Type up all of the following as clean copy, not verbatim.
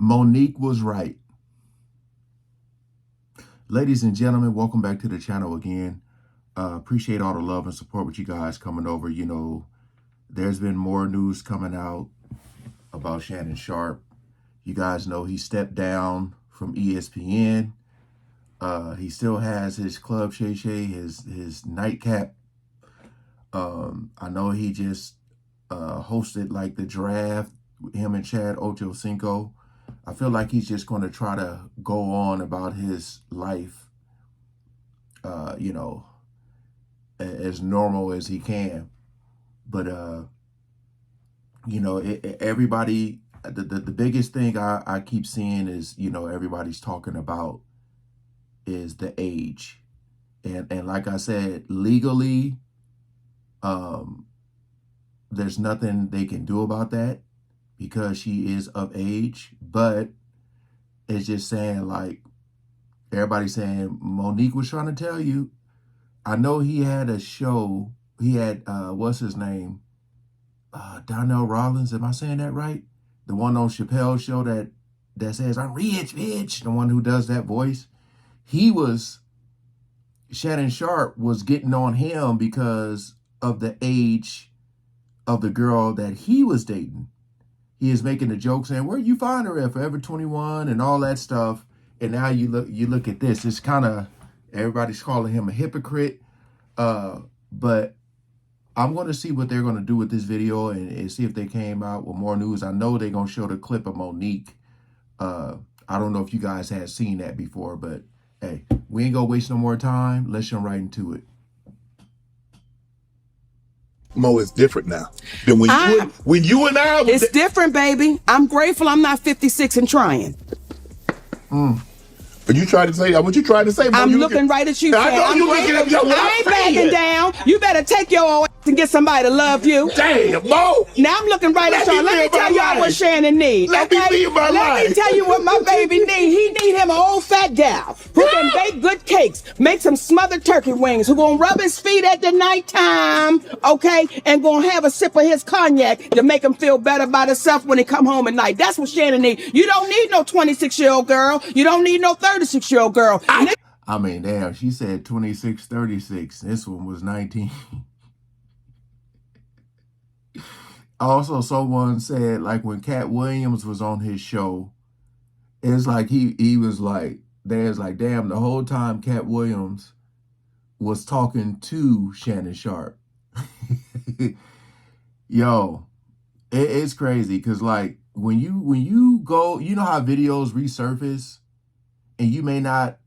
Monique was right. Ladies and gentlemen, welcome back to the channel again. Appreciate all the love and support with you guys coming over. You know, there's been more news coming out about Shannon Sharpe. You guys know he stepped down from ESPN. He still has his Club Shay Shay, his nightcap. I know he just hosted like the draft, him and Chad Ochocinco. I feel like he's just going to try to go on about his life, you know, as normal as he can. But, you know, everybody, the biggest thing I keep seeing is, you know, everybody's talking about is the age. And like I said, legally, there's nothing they can do about that because she is of age. But it's just saying, like, everybody's saying, Monique was trying to tell you. I know he had a show. He had, what's his name? Donnell Rollins. Am I saying that right? The one on Chappelle's show that says, I'm rich, bitch. The one who does that voice. Shannon Sharpe was getting on him because of the age of the girl that he was dating. He is making a joke saying, where you find her at, Forever 21 and all that stuff. And now you look at this. It's kind of, everybody's calling him a hypocrite. But I'm going to see what they're going to do with this video and see if they came out with more news. I know they're going to show the clip of Monique. I don't know if you guys had seen that before, but hey, we ain't going to waste no more time. Let's jump right into it. Mo is different now than when you and I. It's different, baby. I'm grateful I'm not 56 and trying. But you tried to say what you tried to say. Mo, I'm looking right at you. I know you looking at me. I ain't backing down. You better take your old ass and get somebody to love you. Damn, Mo. Now I'm looking right at y'all. Let me tell y'all what Shannon needs. Let me live my life. Let me tell you what my baby needs. He need him an old fat gal who can bake good cakes, make some smothered turkey wings, who gonna rub his feet at the nighttime, okay, and gonna have a sip of his cognac to make him feel better about himself when he come home at night. That's what Shannon needs. You don't need no 26-year-old girl. You don't need no 36-year-old girl. I mean, damn, she said 26, 36. This one was 19. Also, someone said, like, when Cat Williams was on his show, it's like he was like, there's like, damn, the whole time Cat Williams was talking to Shannon Sharpe. Yo, it's crazy because, like, when you go, you know how videos resurface and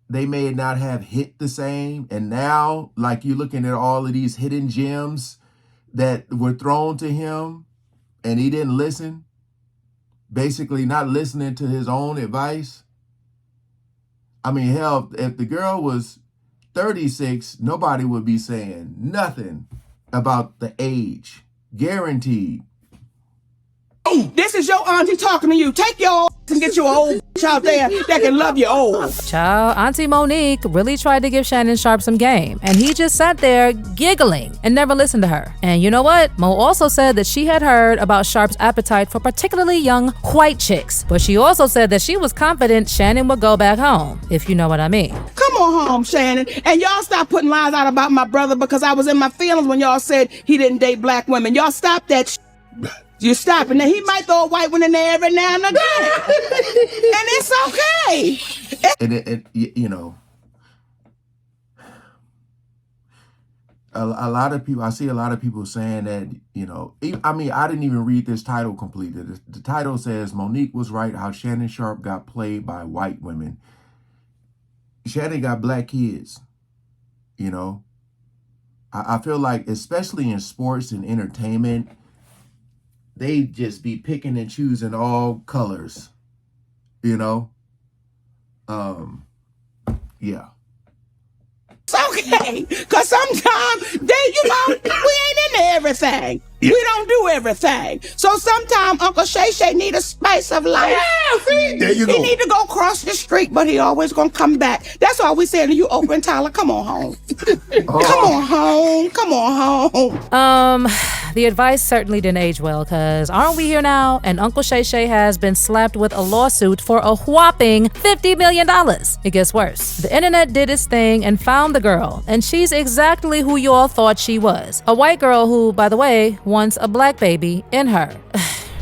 they may not have hit the same, and now, like, you're looking at all of these hidden gems that were thrown to him and he didn't listen, basically not listening to his own advice. I mean, hell, if the girl was 36, nobody would be saying nothing about the age. Guaranteed. Oh, this is your auntie talking to you. Take your old and get your old out there that can love you old. Child, Auntie Monique really tried to give Shannon Sharpe some game, and he just sat there giggling and never listened to her. And you know what? Mo also said that she had heard about Sharpe's appetite for particularly young white chicks, but she also said that she was confident Shannon would go back home, if you know what I mean. Come on home, Shannon. And y'all stop putting lies out about my brother because I was in my feelings when y'all said he didn't date black women. Y'all stop that You stop it. Now, he might throw a white one in there every now and again. And it's okay. And you know, a lot of people, I see a lot of people saying that, you know, I mean, I didn't even read this title completely. The title says, Monique was right, how Shannon Sharpe got played by white women. Shannon got black kids, you know. I feel like, especially in sports and entertainment, they just be picking and choosing all colors, you know? Yeah. It's okay, because sometimes, we ain't into everything. Yeah. We don't do everything. So sometimes Uncle Shay Shay need a spice of life. Yeah, see, there you He go. need to go across the street, but he always gonna come back. That's all we saying to you, Oprah and Tyler. Come on home. Come on home. Come on home. The advice certainly didn't age well, because aren't we here now? And Uncle Shay Shay has been slapped with a lawsuit for a whopping $50 million. It gets worse. The internet did its thing and found the girl, and she's exactly who you all thought she was. A white girl who, by the way, wants a black baby in her.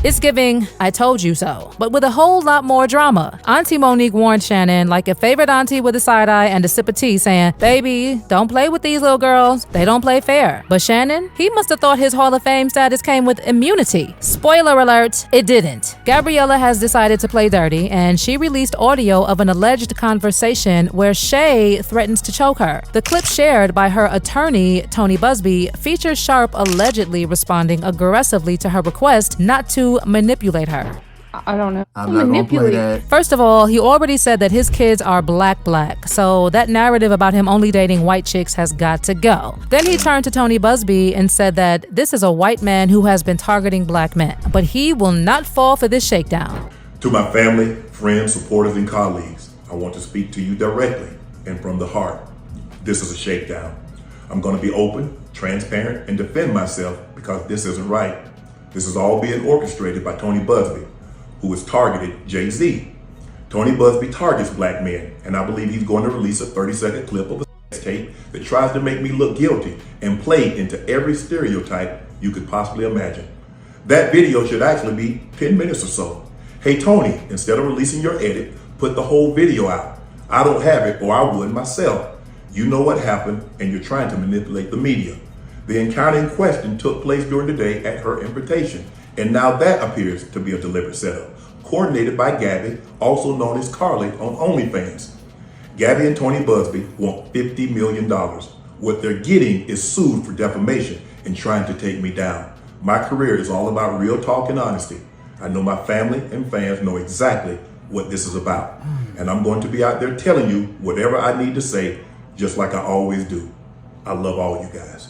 It's giving, I told you so, but with a whole lot more drama. Auntie Monique warned Shannon like a favorite auntie with a side eye and a sip of tea, saying, baby, don't play with these little girls. They don't play fair. But Shannon, he must have thought his Hall of Fame status came with immunity. Spoiler alert, it didn't. Gabriella has decided to play dirty, and she released audio of an alleged conversation where Shay threatens to choke her. The clip shared by her attorney, Tony Busby, features Sharpe allegedly responding aggressively to her request not to manipulate her. I don't know. I'm not gonna play that. First of all, he already said that his kids are black, so that narrative about him only dating white chicks has got to go. Then he turned to Tony Busby and said that this is a white man who has been targeting black men, but he will not fall for this shakedown. To my family, friends, supporters, and colleagues, I want to speak to you directly and from the heart. This is a shakedown. I'm going to be open, transparent, and defend myself because this isn't right. This is all being orchestrated by Tony Busby, who has targeted Jay-Z. Tony Busby targets black men, and I believe he's going to release a 30-second clip of a sex tape that tries to make me look guilty and play into every stereotype you could possibly imagine. That video should actually be 10 minutes or so. Hey Tony, instead of releasing your edit, put the whole video out. I don't have it, or I would myself. You know what happened, and you're trying to manipulate the media. The encounter in question took place during the day at her invitation, and now that appears to be a deliberate setup, coordinated by Gabby, also known as Carly on OnlyFans. Gabby and Tony Busby want $50 million. What they're getting is sued for defamation and trying to take me down. My career is all about real talk and honesty. I know my family and fans know exactly what this is about, and I'm going to be out there telling you whatever I need to say, just like I always do. I love all you guys.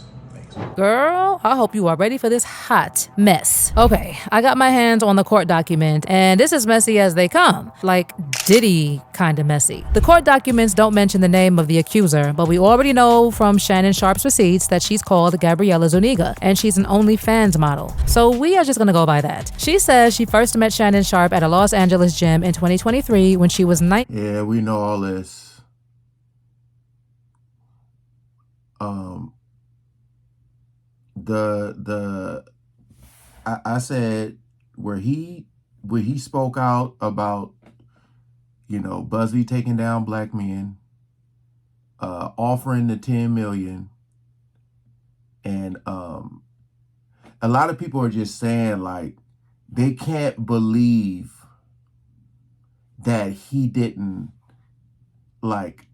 Girl, I hope you are ready for this hot mess. Okay, I got my hands on the court document, and this is messy as they come. Like, Diddy kind of messy. The court documents don't mention the name of the accuser, but we already know from Shannon Sharpe's receipts that she's called Gabriella Zuniga, and she's an OnlyFans model. So we are just gonna go by that. She says she first met Shannon Sharpe at a Los Angeles gym in 2023 when she was 19. Yeah, we know all this. I said where he spoke out about, you know, Busby taking down black men, offering the 10 million, and a lot of people are just saying like they can't believe that he didn't like.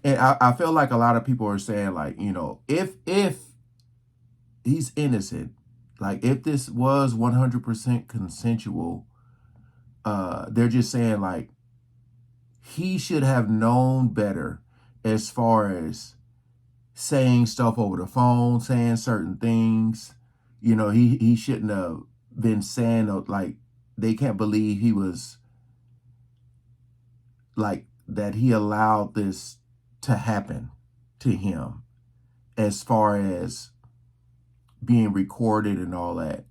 And I feel like a lot of people are saying like, you know, if he's innocent, like if this was 100% consensual, they're just saying like he should have known better as far as saying stuff over the phone, saying certain things. You know, he shouldn't have been saying like they can't believe he was like that he allowed this to happen to him as far as being recorded and all that.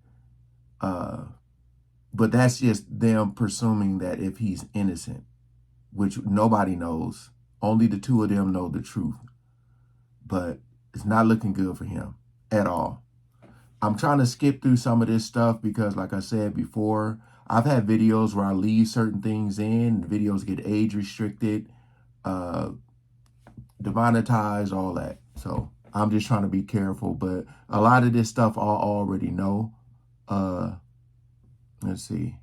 But that's just them presuming that if he's innocent, which nobody knows. Only the two of them know the truth. But it's not looking good for him at all. I'm trying to skip through some of this stuff because, like I said before, I've had videos where I leave certain things in. The videos get age restricted, demonetized, all that. So I'm just trying to be careful. But a lot of this stuff I already know. Let's see.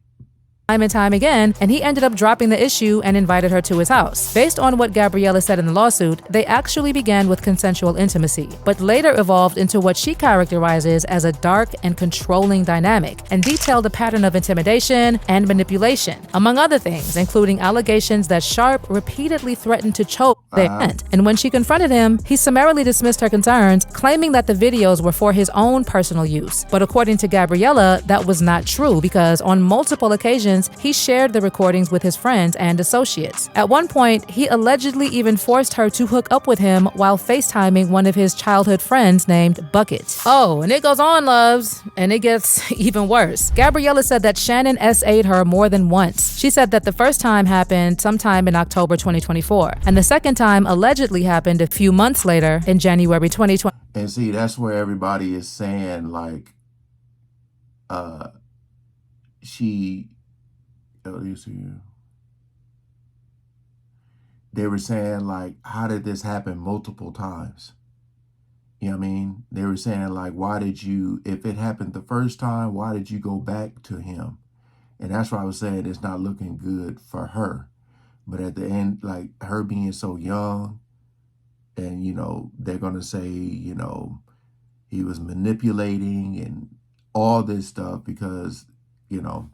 time and time again, and he ended up dropping the issue and invited her to his house. Based on what Gabriella said in the lawsuit, they actually began with consensual intimacy, but later evolved into what she characterizes as a dark and controlling dynamic, and detailed a pattern of intimidation and manipulation, among other things, including allegations that Sharpe repeatedly threatened to choke their aunt. And when she confronted him, he summarily dismissed her concerns, claiming that the videos were for his own personal use. But according to Gabriella, that was not true, because on multiple occasions, he shared the recordings with his friends and associates. At one point, he allegedly even forced her to hook up with him while FaceTiming one of his childhood friends named Bucket. Oh, and it goes on, loves, and it gets even worse. Gabriella said that Shannon SA'd her more than once. She said that the first time happened sometime in October 2024, and the second time allegedly happened a few months later in January 2020. And see, that's where everybody is saying, like, they were saying, like, how did this happen multiple times? You know what I mean? They were saying, like, why did you, if it happened the first time, why did you go back to him? And that's why I was saying it's not looking good for her. But at the end, like, her being so young, and, you know, they're going to say, you know, he was manipulating and all this stuff because, you know,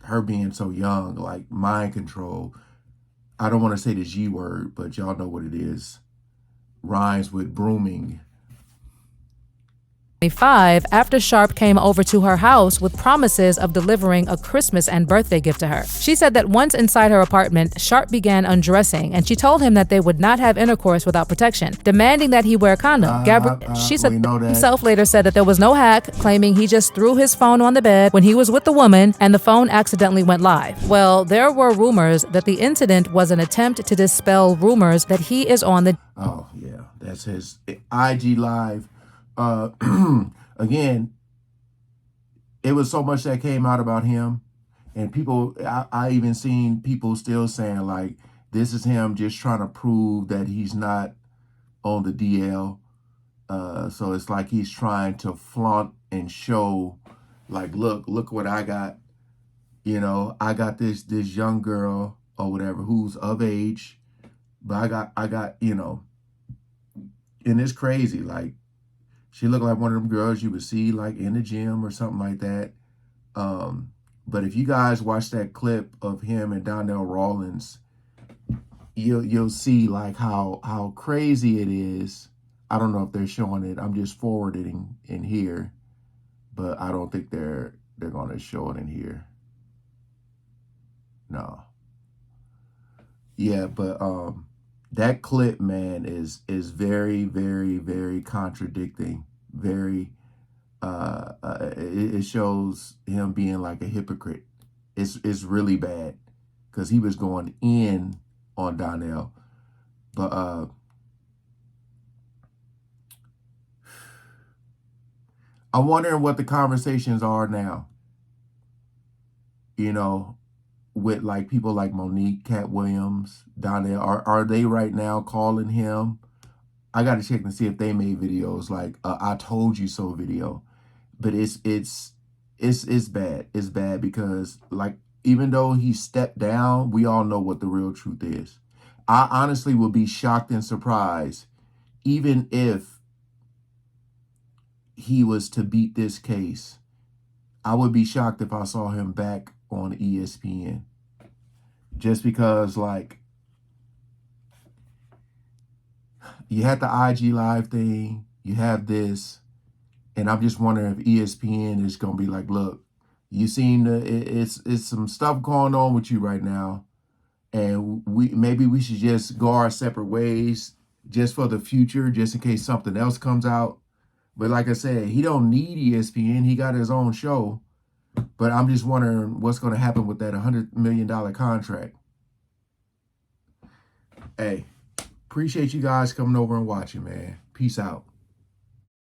her being so young, like mind control. I don't want to say the G word, but y'all know what it is. Rhymes with brooming. 2025, after Sharpe came over to her house with promises of delivering a Christmas and birthday gift to her. She said that once inside her apartment, Sharpe began undressing, and she told him that they would not have intercourse without protection, demanding that he wear a condom. She said himself later said that there was no hack, claiming he just threw his phone on the bed when he was with the woman, and the phone accidentally went live. Well, there were rumors that the incident was an attempt to dispel rumors that he is on the... Oh, yeah, that's his IG Live. Again, it was so much that came out about him, and people, I even seen people still saying, like, this is him just trying to prove that he's not on the DL. So it's like he's trying to flaunt and show, like, look what I got. You know, I got this young girl or whatever who's of age, but I got, you know, and it's crazy, like, she looked like one of them girls you would see like in the gym or something like that. But if you guys watch that clip of him and Donnell Rawlins, you'll see like how crazy it is. I don't know if they're showing it. I'm just forwarding in here, but I don't think they're going to show it in here. No. Yeah, but that clip, man, is very, very, very contradicting. Very, it shows him being like a hypocrite. It's really bad because he was going in on Donnell. But I'm wondering what the conversations are now. You know, with like people like Monique, Cat Williams, Donnell, are they right now calling him? I got to check and see if they made videos like I told you so video. But it's bad. It's bad because, like, even though he stepped down, we all know what the real truth is. I honestly would be shocked and surprised even if he was to beat this case. I would be shocked if I saw him back on ESPN. Just because, like, you had the IG Live thing, you have this, and I'm just wondering if ESPN is going to be like, look, you seen it's some stuff going on with you right now, and maybe we should just go our separate ways just for the future, just in case something else comes out. But like I said, he don't need ESPN. He got his own show. But I'm just wondering what's going to happen with that $100 million contract. Hey, appreciate you guys coming over and watching, man. Peace out.